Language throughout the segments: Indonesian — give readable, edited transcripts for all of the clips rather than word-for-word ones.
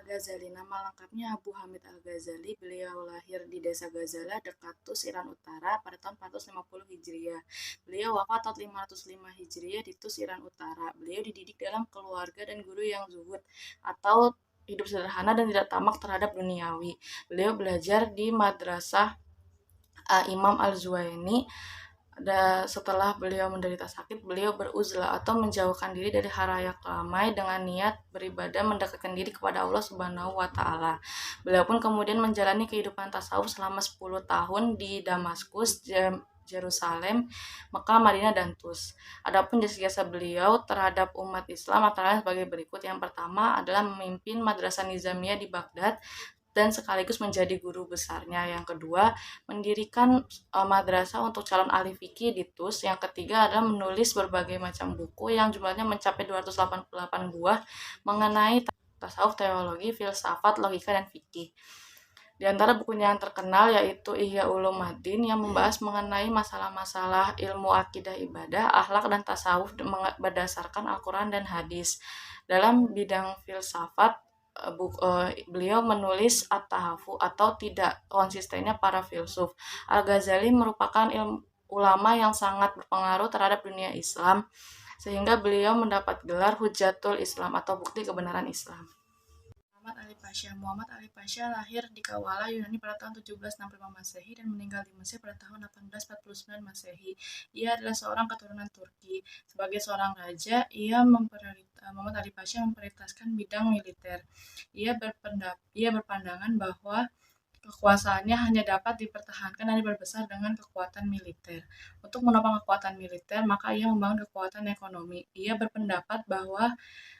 Al-Ghazali. Nama lengkapnya Abu Hamid Al-Ghazali. Beliau lahir di desa Ghazala, dekat Tus, Iran Utara pada tahun 450 Hijriah. Beliau wafat tahun 505 Hijriah di Tus, Iran Utara. Beliau dididik dalam keluarga dan guru yang zuhud atau hidup sederhana dan tidak tamak terhadap duniawi. Beliau belajar di madrasah Imam Al-Zuwaini. Setelah beliau menderita sakit, beliau beruzlah atau menjauhkan diri dari halayak ramai dengan niat beribadah mendekatkan diri kepada Allah Subhanahu wa taala. Beliau pun kemudian menjalani kehidupan tasawuf selama 10 tahun di Damaskus, Yerusalem, Mekah, Madinah, dan Tus. Adapun jasa-jasa beliau terhadap umat Islam antara lain sebagai berikut. Yang pertama adalah memimpin Madrasah Nizamiyah di Baghdad dan sekaligus menjadi guru besarnya. Yang kedua, mendirikan madrasah untuk calon ahli fikih di Tus. Yang ketiga adalah menulis berbagai macam buku yang jumlahnya mencapai 288 buah mengenai tasawuf, teologi, filsafat, logika, dan fikih. Di antara bukunya yang terkenal yaitu Ihya Ulumuddin yang membahas mengenai masalah-masalah ilmu akidah, ibadah, akhlak, dan tasawuf berdasarkan Al-Quran dan hadis. Dalam bidang filsafat, beliau menulis At-Tahafu atau tidak konsistennya para filsuf. Al-Ghazali merupakan ulama yang sangat berpengaruh terhadap dunia Islam, sehingga beliau mendapat gelar Hujjatul Islam atau bukti kebenaran Islam. Muhammad Ali Pasha lahir di Kawala, Yunani pada tahun 1765 Masehi dan meninggal di Mesir pada tahun 1849 Masehi. Ia adalah seorang keturunan Turki. Sebagai seorang raja, Muhammad Ali Pasha memprioritaskan bidang militer. Ia berpandangan bahwa kekuasaannya hanya dapat dipertahankan dan diperbesar dengan kekuatan militer. Untuk menopang kekuatan militer, maka ia membangun kekuatan ekonomi. Ia berpendapat bahwa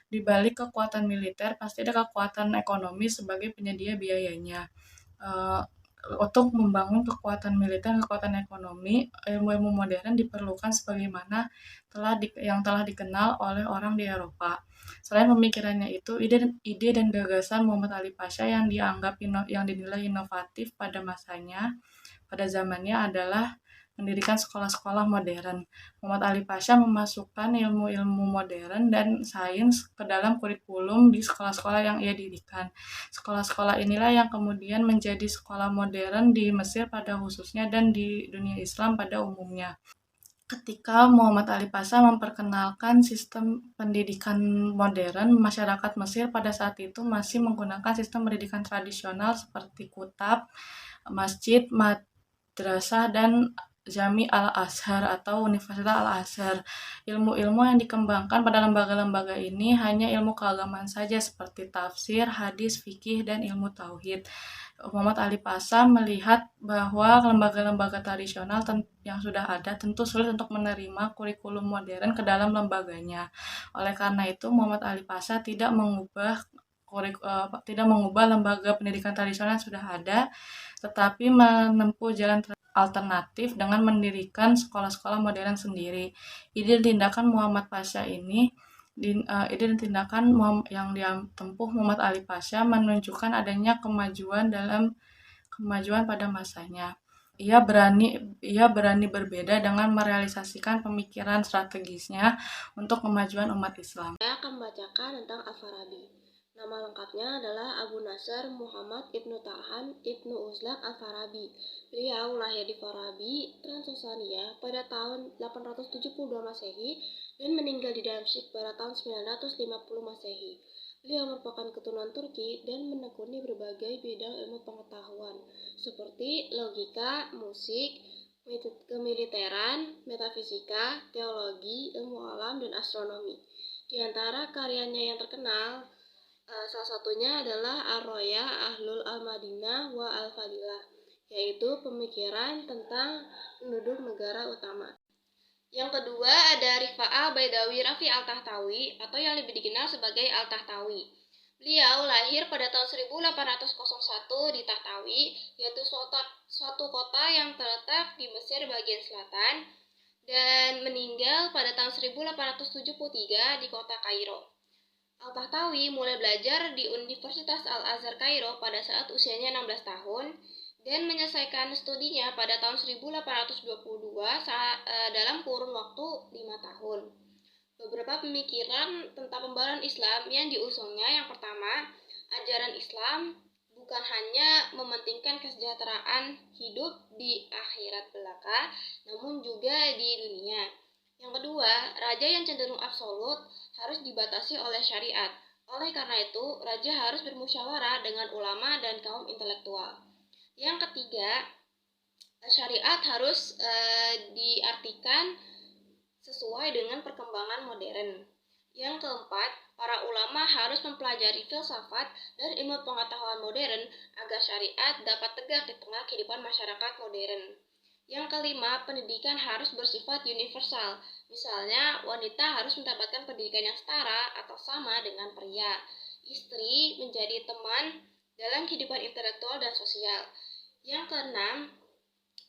di balik kekuatan militer pasti ada kekuatan ekonomi sebagai penyedia biayanya. Untuk membangun kekuatan militer dan kekuatan ekonomi, ilmu-ilmu modern diperlukan sebagaimana yang telah dikenal oleh orang di Eropa. Selain pemikirannya itu, ide dan gagasan Muhammad Ali Pasha yang dinilai inovatif pada zamannya adalah mendirikan sekolah-sekolah modern. Muhammad Ali Pasha memasukkan ilmu-ilmu modern dan sains ke dalam kurikulum di sekolah-sekolah yang ia dirikan. Sekolah-sekolah inilah yang kemudian menjadi sekolah modern di Mesir pada khususnya dan di dunia Islam pada umumnya. Ketika Muhammad Ali Pasha memperkenalkan sistem pendidikan modern, masyarakat Mesir pada saat itu masih menggunakan sistem pendidikan tradisional seperti kutab, masjid, madrasah, dan Jami Al-Azhar atau Universitas Al-Azhar. Ilmu-ilmu yang dikembangkan pada lembaga-lembaga ini hanya ilmu keagamaan saja seperti tafsir, hadis, fikih, dan ilmu tauhid. Muhammad Ali Pasha melihat bahwa lembaga-lembaga tradisional yang sudah ada tentu sulit untuk menerima kurikulum modern ke dalam lembaganya. Oleh karena itu, Muhammad Ali Pasha tidak mengubah lembaga pendidikan tradisional yang sudah ada, tetapi menempuh jalan alternatif dengan mendirikan sekolah-sekolah modern sendiri. Ide dan tindakan Muhammad Pasha yang ditempuh Muhammad Ali Pasha menunjukkan adanya kemajuan pada masanya. Ia berani berbeda dengan merealisasikan pemikiran strategisnya untuk kemajuan umat Islam. Saya akan membacakan tentang Al-Farabi. Nama lengkapnya adalah Abu Nasr Muhammad Ibnu Ta'han Ibnu Uzlaq Al-Farabi. Beliau lahir di Farabi, Transylvania pada tahun 872 Masehi dan meninggal di Damsyik pada tahun 950 Masehi. Beliau merupakan keturunan Turki dan menekuni berbagai bidang ilmu pengetahuan seperti logika, musik, kemiliteran, metafisika, teologi, ilmu alam, dan astronomi. Di antara karyanya yang terkenal, salah satunya adalah Ar-Roya Ahlul Al-Madinah wa Al-Fadilah, yaitu pemikiran tentang penduduk negara utama. Yang kedua ada Rifa'ah Baidawi Rafi Al-Tahtawi atau yang lebih dikenal sebagai Al-Tahtawi. Beliau lahir pada tahun 1801 di Tahtawi, yaitu suatu kota yang terletak di Mesir bagian selatan, dan meninggal pada tahun 1873 di kota Kairo. Al-Tahtawi mulai belajar di Universitas Al-Azhar Kairo pada saat usianya 16 tahun dan menyelesaikan studinya pada tahun 1822 dalam kurun waktu 5 tahun. Beberapa pemikiran tentang pembaruan Islam yang diusungnya yang pertama Ajaran Islam bukan hanya mementingkan kesejahteraan hidup di akhirat belaka, namun juga di dunia. Yang kedua, raja yang cenderung absolut harus dibatasi oleh syariat. Oleh karena itu, raja harus bermusyawarah dengan ulama dan kaum intelektual. Yang ketiga, syariat harus diartikan sesuai dengan perkembangan modern. Yang keempat, para ulama harus mempelajari filsafat dan ilmu pengetahuan modern agar syariat dapat tegak di tengah kehidupan masyarakat modern. Yang kelima, pendidikan harus bersifat universal. Misalnya, wanita harus mendapatkan pendidikan yang setara atau sama dengan pria. Istri menjadi teman dalam kehidupan intelektual dan sosial. Yang keenam,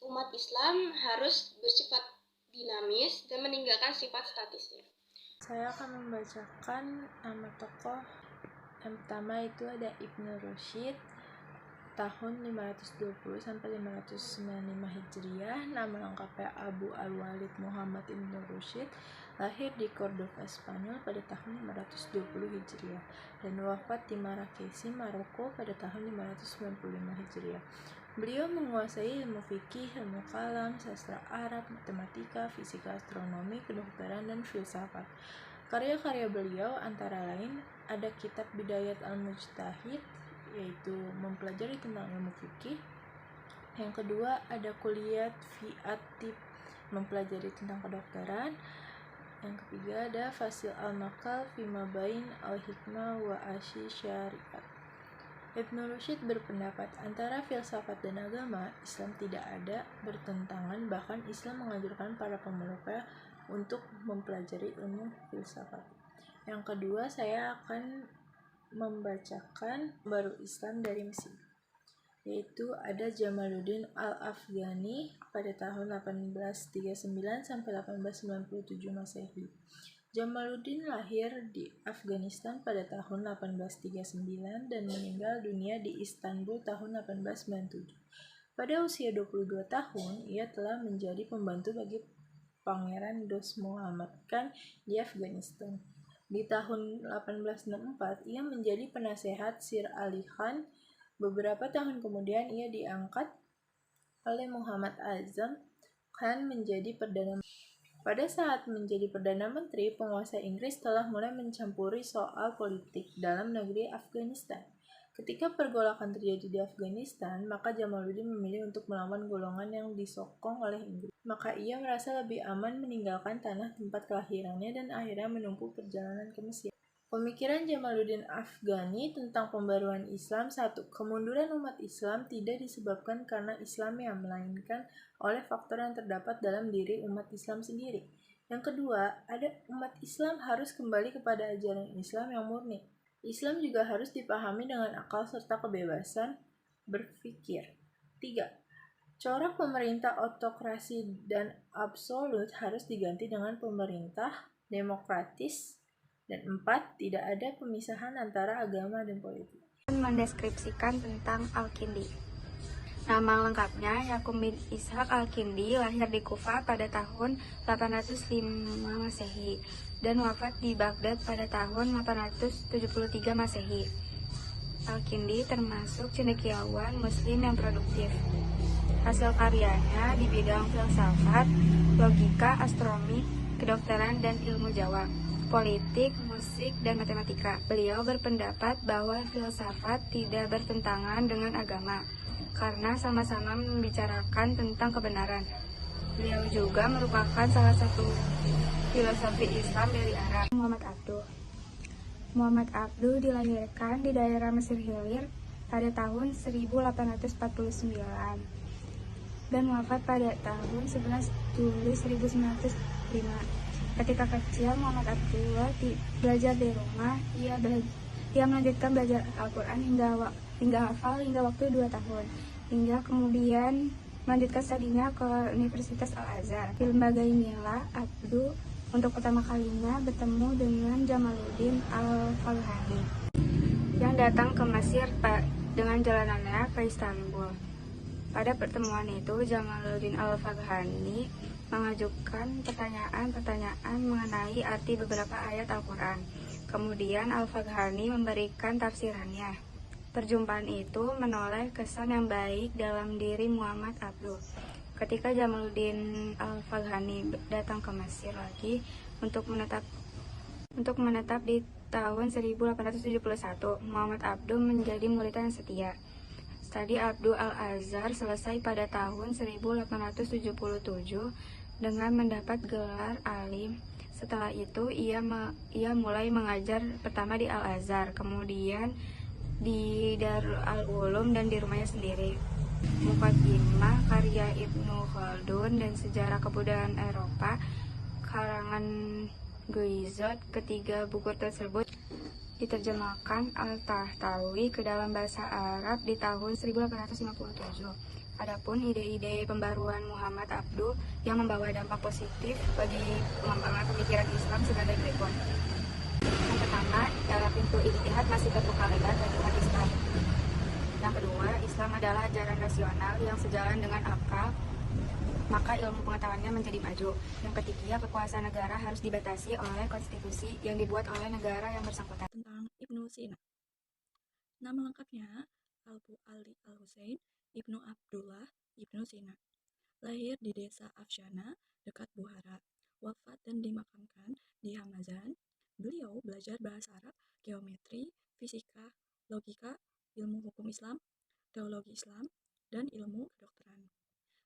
umat Islam harus bersifat dinamis dan meninggalkan sifat statisnya. Saya akan membacakan nama tokoh. Yang pertama itu ada Ibnu Rushd, tahun 520 sampai 595 Hijriah. Nama lengkapnya Abu Al-Walid Muhammad Ibnu Rushd, lahir di Cordova, Spanyol pada tahun 520 Hijriah dan wafat di Marrakesh, Maroko pada tahun 595 Hijriah. Beliau menguasai ilmu fikih, ilmu kalam, sastra Arab, matematika, fisika, astronomi, kedokteran, dan filsafat. Karya-karya beliau antara lain ada kitab Bidayat al-Mujtahid, yaitu mempelajari tentang ilmu fikih. Yang kedua ada Kulliyat fi at-Tib, mempelajari tentang kedokteran. Yang ketiga ada Fasil al-Maqal fi mabain al-Hikmah wa Ashi Syariat. Ibnu Rushd berpendapat antara filsafat dan agama, Islam tidak ada bertentangan, bahkan Islam mengajarkan para pemeluknya untuk mempelajari ilmu filsafat. Yang kedua, saya akan membacakan baru Islam dari Mesir, yaitu ada Jamaluddin Al-Afghani pada tahun 1839 sampai 1897 Masehi. Jamaluddin lahir di Afghanistan pada tahun 1839 dan meninggal dunia di Istanbul tahun 1897. Pada usia 22 tahun, ia telah menjadi pembantu bagi Pangeran Dost Muhammad Khan di Afghanistan. Di tahun 1864, ia menjadi penasehat Sir Ali Khan. Beberapa tahun kemudian, ia diangkat oleh Muhammad Azam Khan menjadi Perdana Menteri. Pada saat menjadi Perdana Menteri, penguasa Inggris telah mulai mencampuri soal politik dalam negeri Afghanistan. Ketika pergolakan terjadi di Afghanistan, maka Jamaluddin memilih untuk melawan golongan yang disokong oleh Inggris. Maka ia merasa lebih aman meninggalkan tanah tempat kelahirannya dan akhirnya menempuh perjalanan ke Mesir. Pemikiran Jamaluddin Afghani tentang pembaruan Islam. 1. Kemunduran umat Islam tidak disebabkan karena Islamnya, melainkan oleh faktor yang terdapat dalam diri umat Islam sendiri. Yang kedua, ada umat Islam harus kembali kepada ajaran Islam yang murni. Islam juga harus dipahami dengan akal serta kebebasan berpikir. 3. Corak pemerintah autokrasi dan absolut harus diganti dengan pemerintah demokratis. Dan 4. Tidak ada pemisahan antara agama dan politik. Mendeskripsikan tentang Al-Kindi. Nama lengkapnya Yakub bin Ishaq Al-Kindi, lahir di Kufah pada tahun 805 Masehi dan wafat di Baghdad pada tahun 873 Masehi. Al-Kindi termasuk cendekiawan muslim yang produktif. Hasil karyanya di bidang filsafat, logika, astronomi, kedokteran, dan ilmu Jawa, politik, musik, dan matematika. Beliau berpendapat bahwa filsafat tidak bertentangan dengan agama, karena sama-sama membicarakan tentang kebenaran. Beliau juga merupakan salah satu filosofi Islam dari Arab. Muhammad Abduh dilahirkan di daerah Mesir Hilir pada tahun 1849 dan wafat pada tahun 11 Juli 1905. Ketika kecil, Muhammad Abdullah belajar di rumah. Ia melanjutkan belajar Al-Quran hingga hafal hingga waktu 2 tahun, hingga kemudian melanjutkan studinya ke Universitas Al-Azhar. Di lembaga inilah Abduh untuk pertama kalinya bertemu dengan Jamaluddin Al-Afghani yang datang ke Mesir dengan jalanannya ke Istanbul. Pada pertemuan itu, Jamaluddin Al-Afghani mengajukan pertanyaan-pertanyaan mengenai arti beberapa ayat Al-Quran. Kemudian Al-Afghani memberikan tafsirannya. Perjumpaan itu menoleh kesan yang baik dalam diri Muhammad Abduh. Ketika Jamaluddin Al-Faghani datang ke Mesir lagi untuk menetap di tahun 1871, Muhammad Abduh menjadi murid yang setia. Studi Abdul Al-Azhar selesai pada tahun 1877 dengan mendapat gelar alim. Setelah itu, ia mulai mengajar pertama di Al-Azhar, kemudian di Darul Ulum dan di rumahnya sendiri. Muqaddimah karya Ibnu Khaldun dan Sejarah Kebudayaan Eropa karangan Guizot. Ketiga buku tersebut diterjemahkan Al-Tahtawi ke dalam bahasa Arab di tahun 1857. Adapun ide-ide pembaruan Muhammad Abduh yang membawa dampak positif bagi pengembangan pemikiran Islam sebagai berikut. Yang pertama, adalah pintu ijtihad masih terbuka lebar bagi umat Islam. Yang kedua, Islam adalah ajaran rasional yang sejalan dengan akal, maka ilmu pengetahuannya menjadi maju. Yang ketiga, kekuasaan negara harus dibatasi oleh konstitusi yang dibuat oleh negara yang bersangkutan. Tentang Ibnu Sina. Nama lengkapnya Abu Ali Al-Husain Ibnu Abdullah Ibnu Sina. Lahir di desa Afshana dekat Bukhara. Wafat dan dimakamkan di Hamazan. Beliau belajar bahasa Arab, geometri, fisika, logika, ilmu hukum Islam, teologi Islam, dan ilmu kedokteran.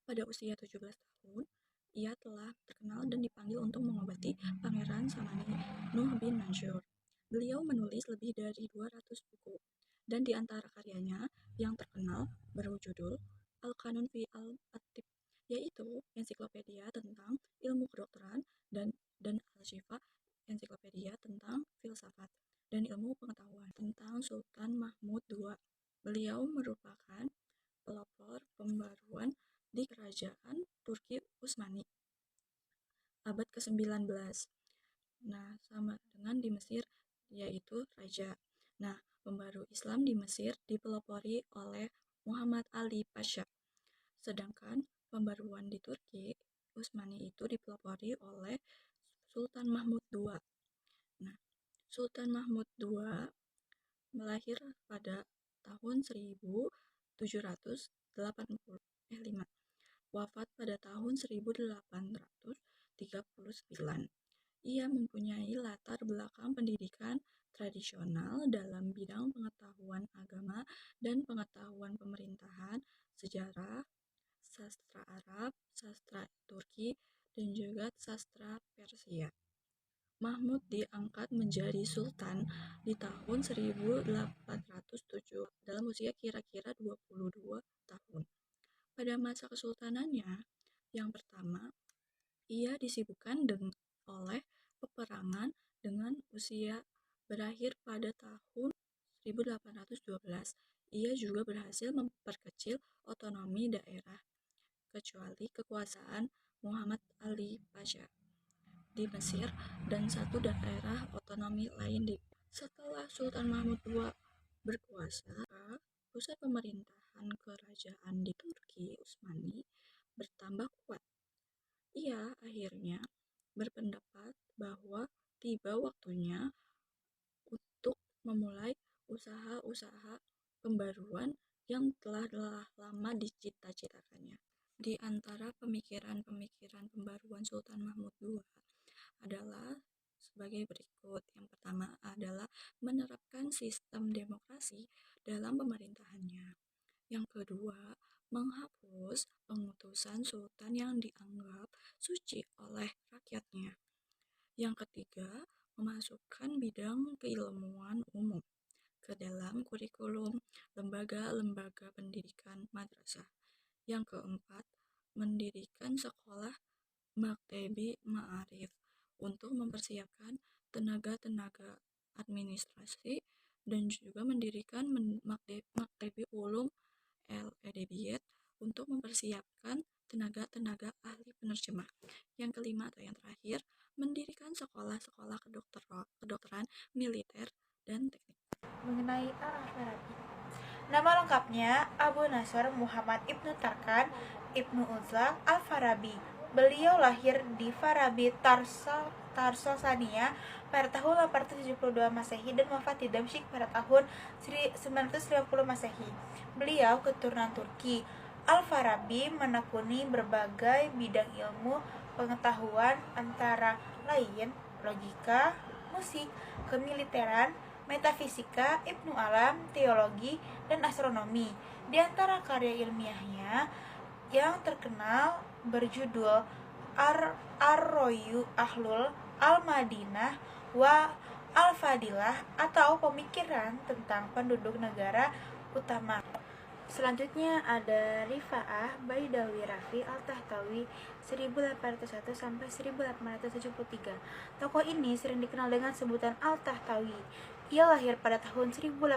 Pada usia 17 tahun, ia telah terkenal dan dipanggil untuk mengobati Pangeran Samani Nuh bin Mansur. Beliau menulis lebih dari 200 buku, dan di antara karyanya yang terkenal berjudul Al-Qanun fi Al-Atib, yaitu ensiklopedia tentang ilmu kedokteran, dan Al-Shifa, ensiklopedia tentang filsafat dan ilmu pengetahuan. Tentang Sultan Mahmud II. Beliau merupakan pelopor pembaruan di kerajaan Turki Utsmani abad ke-19. Nah, sama dengan di Mesir, yaitu raja. Nah, pembaru Islam di Mesir dipelopori oleh Muhammad Ali Pasha. Sedangkan pembaruan di Turki Utsmani itu dipelopori oleh Sultan Mahmud II. Nah, Sultan Mahmud II melahir pada tahun 1785, wafat pada tahun 1839. Ia mempunyai latar belakang pendidikan tradisional dalam bidang pengetahuan agama dan pengetahuan pemerintahan, sejarah, sastra Arab, sastra Turki, dan juga sastra Persia. Mahmud diangkat menjadi sultan di tahun 1807 dalam usia kira-kira 22 tahun. Pada masa kesultanannya yang pertama, ia disibukkan oleh peperangan dengan usia berakhir pada tahun 1812. Ia juga berhasil memperkecil otonomi daerah, kecuali kekuasaan Muhammad Ali Pasha di Mesir dan satu daerah otonomi lain di. Setelah Sultan Mahmud II berkuasa, pusat pemerintahan kerajaan di Turki Utsmani bertambah kuat. Ia akhirnya berpendapat bahwa tiba waktunya untuk memulai usaha-usaha pembaruan yang telah lama dicita-citakannya. Di antara pemikiran-pemikiran pembaruan Sultan Mahmud II adalah sebagai berikut. Yang pertama adalah menerapkan sistem demokrasi dalam pemerintahannya. Yang kedua, menghapus pengutusan sultan yang dianggap suci oleh rakyatnya. Yang ketiga, memasukkan bidang keilmuan umum ke dalam kurikulum lembaga-lembaga pendidikan madrasah. Yang keempat, mendirikan sekolah Maktebi Ma'arif untuk mempersiapkan tenaga-tenaga administrasi, dan juga mendirikan Maktebi Ulum Al-Edebiyat untuk mempersiapkan tenaga-tenaga ahli penerjemah. Yang kelima atau yang terakhir, mendirikan sekolah-sekolah kedokteran, militer, dan teknik. Mengenai Al-Farabi, nama lengkapnya Abu Nasr Muhammad Ibnu Tarkan Ibnu Uzlaq Al-Farabi. Beliau lahir di Farabi, Tarsosania pada tahun 872 Masehi dan wafat di Damsyik pada tahun 950 Masehi. Beliau keturunan Turki. Al-Farabi menekuni berbagai bidang ilmu pengetahuan antara lain logika, musik, kemiliteran, metafisika, Ibnu Alam, teologi, dan astronomi. Di antara karya ilmiahnya yang terkenal berjudul Ar-Royu Ahlul Al-Madinah wa Al-Fadilah atau pemikiran tentang penduduk negara utama. Selanjutnya ada Rifa'ah Baidawi Rafi Al-Tahtawi 1801 sampai 1873. Tokoh ini sering dikenal dengan sebutan Al-Tahtawi. Ia lahir pada tahun 1801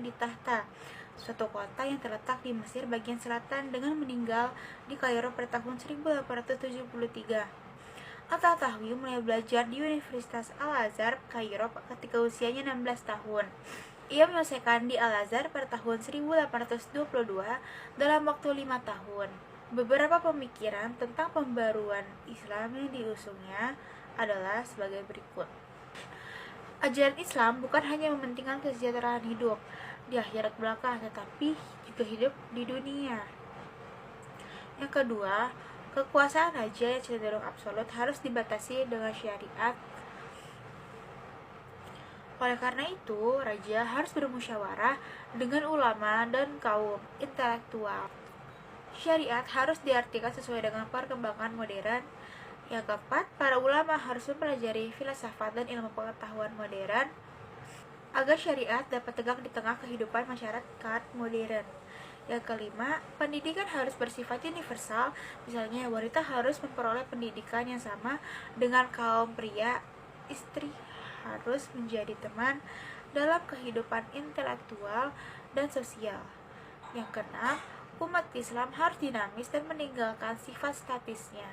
di Tahta, suatu kota yang terletak di Mesir bagian selatan, dengan meninggal di Kairo pada tahun 1873. Al-Tahtawi mulai belajar di Universitas Al-Azhar, Kairo ketika usianya 16 tahun. Ia menyelesaikan di Al-Azhar pada tahun 1822 dalam waktu 5 tahun. Beberapa pemikiran tentang pembaruan Islam yang diusungnya adalah sebagai berikut. Ajaran Islam bukan hanya mementingkan kesejahteraan hidup di akhirat belaka, tetapi juga hidup di dunia. Yang kedua, kekuasaan raja yang cenderung absolut harus dibatasi dengan syariat. Oleh karena itu, raja harus bermusyawarah dengan ulama dan kaum intelektual. Syariat harus diartikan sesuai dengan perkembangan modern. Yang keempat, para ulama harus mempelajari filsafat dan ilmu pengetahuan modern agar syariat dapat tegak di tengah kehidupan masyarakat modern. Yang kelima, pendidikan harus bersifat universal. Misalnya, wanita harus memperoleh pendidikan yang sama dengan kaum pria. Istri harus menjadi teman dalam kehidupan intelektual dan sosial. Yang keenam, umat Islam harus dinamis dan meninggalkan sifat statisnya.